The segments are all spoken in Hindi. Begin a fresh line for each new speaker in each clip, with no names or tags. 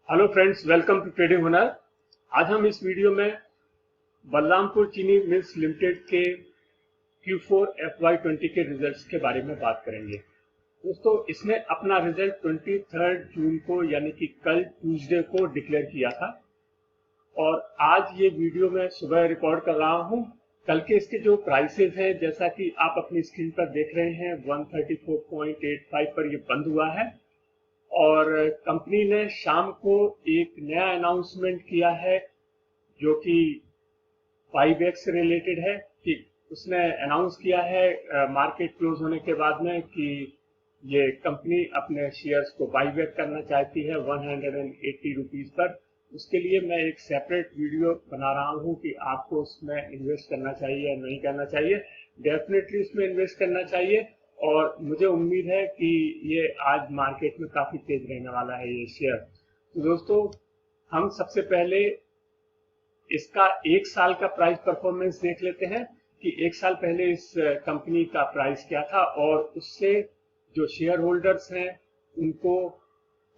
Hello friends, welcome to trading Hunar. आज हम इस वीडियो में बलरामपुर चीनी मिल्स लिमिटेड के Q4 FY20 के रिजल्ट्स के बारे में बात करेंगे। दोस्तों, इसने अपना रिजल्ट 23 जून को यानी कि कल ट्यूसडे को डिक्लेयर किया था और आज ये वीडियो मैं सुबह रिकॉर्ड कर रहा हूँ। कल के इसके जो प्राइसेस हैं, जैसा कि आप अपनी स्क्रीन पर देख रहे हैं, 134.85 पर ये बंद हुआ है और कंपनी ने शाम को एक नया अनाउंसमेंट किया है जो कि 5x से रिलेटेड है। कि उसने अनाउंस किया है मार्केट क्लोज होने के बाद में कि ये कंपनी अपने शेयर्स को बाईबैक करना चाहती है 180 रुपीज पर। उसके लिए मैं एक सेपरेट वीडियो बना रहा हूँ कि आपको उसमें इन्वेस्ट करना चाहिए या नहीं करना चाहिए। डेफिनेटली उसमें इन्वेस्ट करना चाहिए और मुझे उम्मीद है कि ये आज मार्केट में काफी तेज रहने वाला है ये शेयर। तो दोस्तों, हम सबसे पहले इसका एक साल का प्राइस परफॉर्मेंस देख लेते हैं कि एक साल पहले इस कंपनी का प्राइस क्या था और उससे जो शेयर होल्डर्स हैं उनको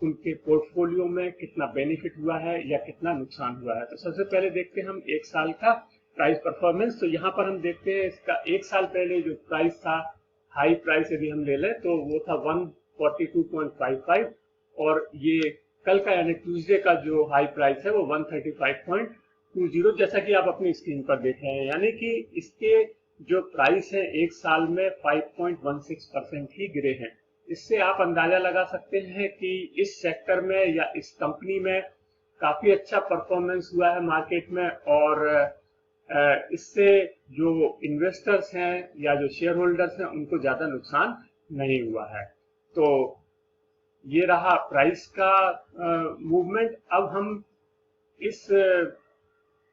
उनके पोर्टफोलियो में कितना बेनिफिट हुआ है या कितना नुकसान हुआ है। तो सबसे पहले देखते हैं हम एक साल का प्राइस परफॉर्मेंस। तो यहाँ पर हम देखते हैं इसका एक साल पहले जो प्राइस था, हाई प्राइस यदि हम ले लें तो वो था 142.55 और ये कल का यानी ट्यूसडे का जो हाई प्राइस है वो 135.20, जैसा कि आप अपनी स्क्रीन पर देख रहे हैं। यानी कि इसके जो प्राइस है एक साल में 5.16% ही गिरे हैं। इससे आप अंदाजा लगा सकते हैं कि इस सेक्टर में या इस कंपनी में काफी अच्छा परफॉर्मेंस हुआ है मार्केट में और इससे जो इन्वेस्टर्स हैं या जो शेयर होल्डर्स हैं उनको ज्यादा नुकसान नहीं हुआ है। तो ये रहा प्राइस का मूवमेंट। अब हम इस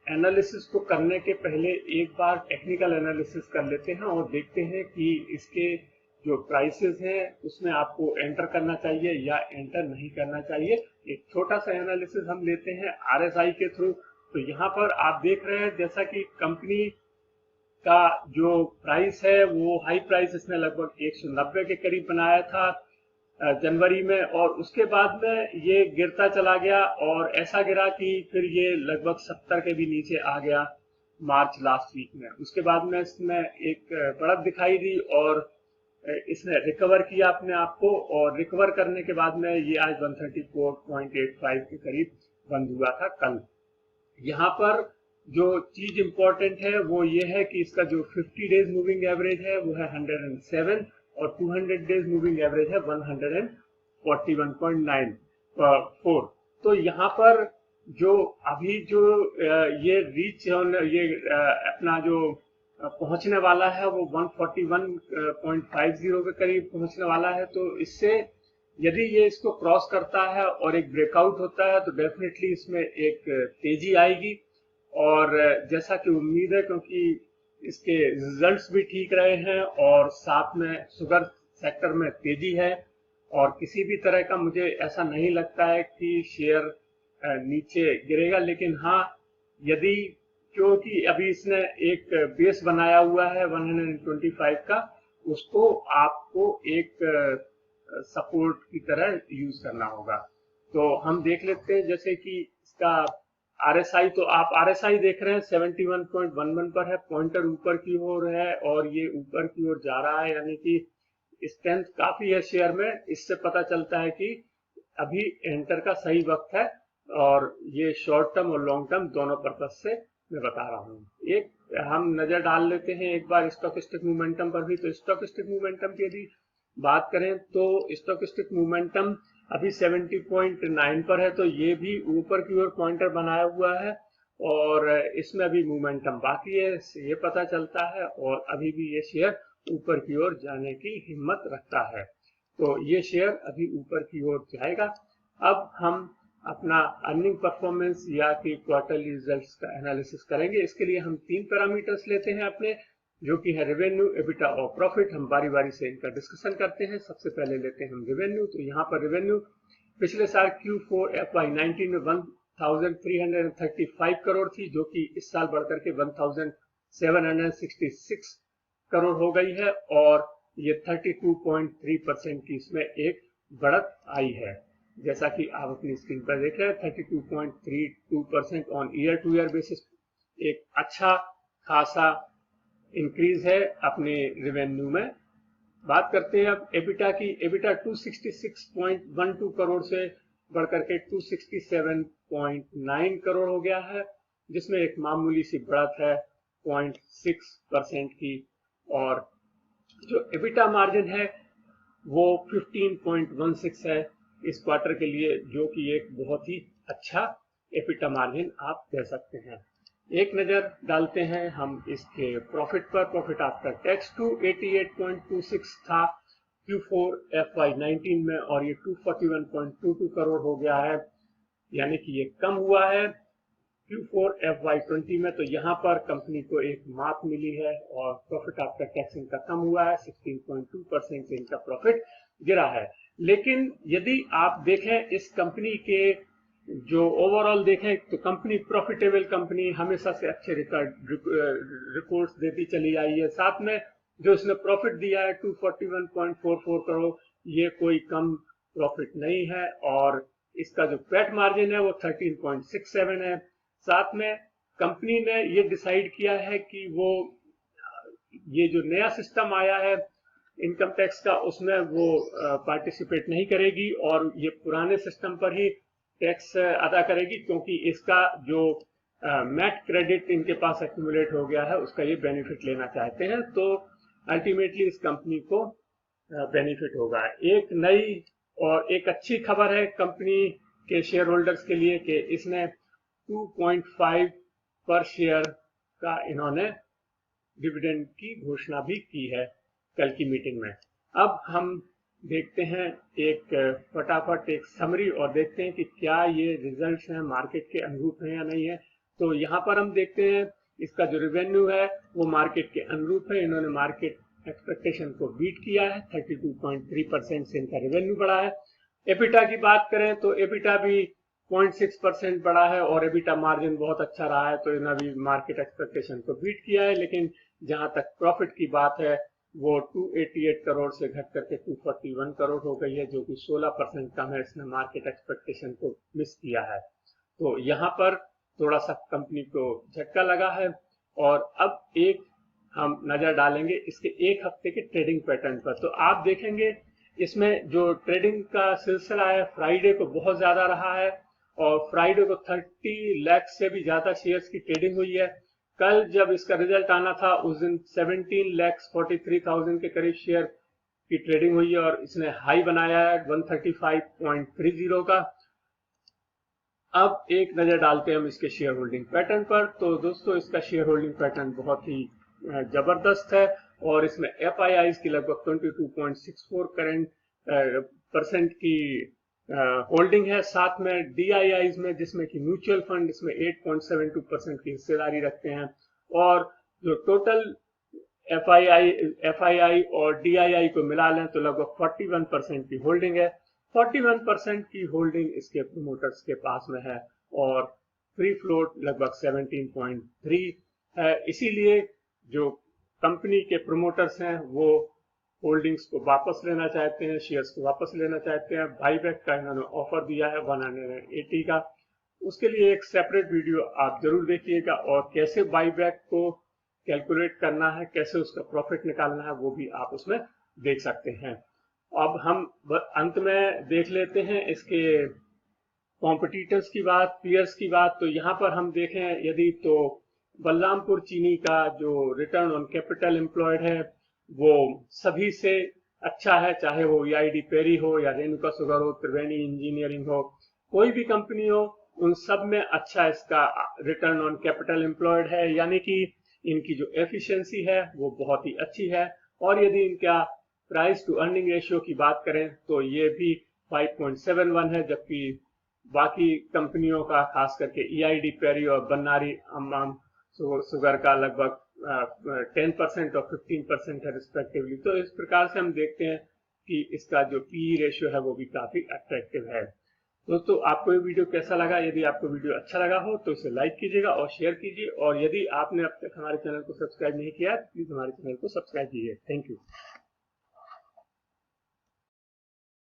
एनालिसिस को करने के पहले एक बार टेक्निकल एनालिसिस कर लेते हैं और देखते हैं कि इसके जो प्राइसेस हैं उसमें आपको एंटर करना चाहिए या एंटर नहीं करना चाहिए। एक छोटा सा एनालिसिस हम लेते हैं RSI के थ्रू। तो यहाँ पर आप देख रहे हैं जैसा कि कंपनी का जो प्राइस है वो हाई प्राइस इसने लगभग 190 के करीब बनाया था जनवरी में और उसके बाद में ये गिरता चला गया और ऐसा गिरा कि फिर ये लगभग 70 के भी नीचे आ गया मार्च लास्ट वीक में। उसके बाद में इसमें एक बढ़त दिखाई दी और इसने रिकवर किया अपने आप को और रिकवर करने के बाद में ये आज 134.85 के करीब बंद हुआ था कल। यहाँ पर जो चीज इंपॉर्टेंट है वो ये है कि इसका जो 50 डेज मूविंग एवरेज है वो है 107 और 200 डेज मूविंग एवरेज है 141.94। तो यहाँ पर जो अभी जो ये रीच ये अपना जो पहुंचने वाला है वो 141.50 के करीब पहुंचने वाला है। तो इससे यदि ये इसको क्रॉस करता है और एक ब्रेकआउट होता है तो डेफिनेटली इसमें एक तेजी आएगी और जैसा कि उम्मीद है, क्योंकि इसके रिजल्ट्स भी ठीक रहे हैं और साथ में शुगर सेक्टर में तेजी है और किसी भी तरह का मुझे ऐसा नहीं लगता है कि शेयर नीचे गिरेगा। लेकिन हाँ, यदि क्योंकि अभी इसने एक बेस बनाया हुआ है 125 का, उसको आपको एक सपोर्ट की तरह यूज करना होगा। तो हम देख लेते हैं जैसे कि इसका RSI, तो आप RSI देख रहे हैं 71.11 पर है, पॉइंटर ऊपर की ओर है और ये ऊपर की ओर जा रहा है, यानी कि स्ट्रेंथ काफी है शेयर में। इससे पता चलता है कि अभी एंटर का सही वक्त है और ये शॉर्ट टर्म और लॉन्ग टर्म दोनों पर्पज से मैं बता रहा हूँ। एक हम नजर डाल लेते हैं एक बार स्टॉकिस्टिक मोमेंटम पर भी। तो स्टॉकिस्टिक मोमेंटम की यदि बात करें तो स्टॉकिस्टिक मोमेंटम अभी 70.9 पर है, तो ये भी ऊपर की ओर पॉइंटर बनाया हुआ है और इसमें अभी मोमेंटम बाकी है, ये पता चलता है और अभी भी ये शेयर ऊपर की ओर जाने की हिम्मत रखता है। तो ये शेयर अभी ऊपर की ओर जाएगा। अब हम अपना अर्निंग परफॉर्मेंस या कि क्वार्टरली रिजल्ट्स का एनालिसिस करेंगे। इसके लिए हम 3 पैरामीटर्स लेते हैं अपने, जो कि है रेवेन्यू, एबिटा और प्रॉफिट। हम बारी बारी से इनका डिस्कशन करते हैं। सबसे पहले लेते हैं हम रेवेन्यू। तो यहाँ पर रेवेन्यू पिछले साल Q4 FY19 में 1335 करोड़ थी, जो कि इस साल बढ़कर के 1766 करोड़ हो गई है और ये 32.3% की इसमें एक बढ़त आई है। जैसा कि आप अपनी स्क्रीन पर देख रहे हैं 32.32% on year two year basis, एक अच्छा खासा इंक्रीज है अपने रेवेन्यू में। बात करते हैं अब एबिटा की। एबिटा 266.12 करोड़ से बढ़कर के 267.9 करोड़ हो गया है, जिसमें एक मामूली सी बढ़त है 0.6% की, और जो एबिटा मार्जिन है वो 15.16 है इस क्वार्टर के लिए, जो कि एक बहुत ही अच्छा एबिटा मार्जिन आप कह सकते हैं। एक नजर डालते हैं हम इसके प्रॉफिट पर। प्रॉफिट आफ्टर टैक्स 288.26 था Q4 FY19 में, और ये 241.22 करोड़ हो गया है, यानी कि ये कम हुआ है Q4 FY20 में। तो यहाँ पर कंपनी को एक मात मिली है और प्रॉफिट आफ्टर टैक्स इनका कम हुआ है, 16.2% से इनका प्रॉफिट गिरा है। लेकिन यदि आप देखें इस कंपनी के जो ओवरऑल देखें तो कंपनी प्रॉफिटेबल कंपनी हमेशा से अच्छे रिपोर्ट्स देती चली आई है। साथ में जो इसने प्रॉफिट दिया है 241.44 करोड़, ये कोई कम प्रॉफिट नहीं है, और इसका जो पैट मार्जिन है वो 13.67 है। साथ में कंपनी ने ये डिसाइड किया है कि वो ये जो नया सिस्टम आया है इनकम टैक्स का, उसमें वो पार्टिसिपेट नहीं करेगी और ये पुराने सिस्टम पर ही टैक्स अदा करेगी, क्योंकि इसका जो मैट क्रेडिट इनके पास एक्यूमुलेट हो गया है उसका ये बेनिफिट लेना चाहते हैं। तो अल्टीमेटली इस कंपनी को बेनिफिट होगा। एक नई और एक अच्छी खबर है कंपनी के शेयर होल्डर्स के लिए कि इसने 2.5 पर शेयर का इन्होंने डिविडेंड की घोषणा भी की है कल की मीटिंग में। अब हम देखते हैं एक फटाफट एक समरी और देखते हैं कि क्या ये रिजल्ट्स हैं मार्केट के अनुरूप हैं या नहीं है। तो यहाँ पर हम देखते हैं इसका जो रेवेन्यू है वो मार्केट के अनुरूप है। इन्होंने मार्केट एक्सपेक्टेशन को बीट किया है, 32.3% से इनका रेवेन्यू बढ़ा है। एबिटा की बात करें तो एबिटा भी 0.6% बढ़ा है और एबिटा मार्जिन बहुत अच्छा रहा है, तो इन्होंने भी मार्केट एक्सपेक्टेशन को बीट किया है। लेकिन जहां तक प्रॉफिट की बात है वो 288 करोड़ से घट करके 241 करोड़ हो गई है, जो कि 16% कम है। इसने मार्केट एक्सपेक्टेशन को मिस किया है, तो यहाँ पर थोड़ा सा कंपनी को झटका लगा है। और अब एक हम नजर डालेंगे इसके एक हफ्ते के ट्रेडिंग पैटर्न पर। तो आप देखेंगे इसमें जो ट्रेडिंग का सिलसिला है फ्राइडे को बहुत ज्यादा रहा है, और फ्राइडे को 30 लाख से भी ज्यादा शेयर्स की ट्रेडिंग हुई है। कल जब इसका रिजल्ट आना था उस दिन 17,43,000 के करीब शेयर की ट्रेडिंग हुई है, और इसने हाई बनाया है 135.30 का। अब एक नजर डालते हैं हम इसके शेयर होल्डिंग पैटर्न पर। तो दोस्तों इसका शेयर होल्डिंग पैटर्न बहुत ही जबरदस्त है, और इसमें FIIs की लगभग 22.64 परसेंट की होल्डिंग है। साथ में DIIs में, जिसमें कि म्यूचुअल फंड, इसमें 8.72% की हिस्सेदारी रखते हैं, और जो टोटल FII और DII को मिला लें तो लगभग 41% की होल्डिंग है। 41% की होल्डिंग इसके प्रोमोटर्स के पास में है, और फ्री फ्लोट लगभग 17.3 है। इसीलिए जो कंपनी के प्रोमोटर्स हैं वो होल्डिंग्स को वापस लेना चाहते हैं, शेयर्स को वापस लेना चाहते हैं। बाईबैक का इन्होंने ऑफर दिया है 180 का। उसके लिए एक सेपरेट वीडियो आप जरूर देखिएगा, और कैसे बाईबैक को कैलकुलेट करना है, कैसे उसका प्रॉफिट निकालना है, वो भी आप उसमें देख सकते हैं। अब हम अंत में देख लेते हैं इसके कॉम्पिटिटर्स की बात, पीयर्स की बात। तो यहाँ पर हम देखें यदि तो बलरामपुर चीनी का जो रिटर्न ऑन कैपिटल एम्प्लॉयड है वो सभी से अच्छा है, चाहे वो EID पेरी हो या रेणुका शुगर हो, त्रिवेणी इंजीनियरिंग हो, कोई भी कंपनी हो, उन सब में अच्छा इसका रिटर्न ऑन कैपिटल एम्प्लॉयड है, यानी कि इनकी जो एफिशिएंसी है वो बहुत ही अच्छी है। और यदि इनका प्राइस टू अर्निंग रेशियो की बात करें तो ये भी 5.71 है, जबकि बाकी कंपनियों का खास करके EID पेरी और बन्नारी अम्माम शुगर का लगभग 10% और 15% है रिस्पेक्टिवली। तो इस प्रकार से हम देखते हैं कि इसका जो PE रेशियो है वो भी काफी अट्रैक्टिव है। दोस्तों आपको ये वीडियो कैसा लगा? यदि आपको वीडियो अच्छा लगा हो तो इसे लाइक कीजिएगा और शेयर कीजिए, और यदि आपने अब तक हमारे चैनल को सब्सक्राइब नहीं किया तो प्लीज हमारे चैनल को सब्सक्राइब कीजिए। Thank you.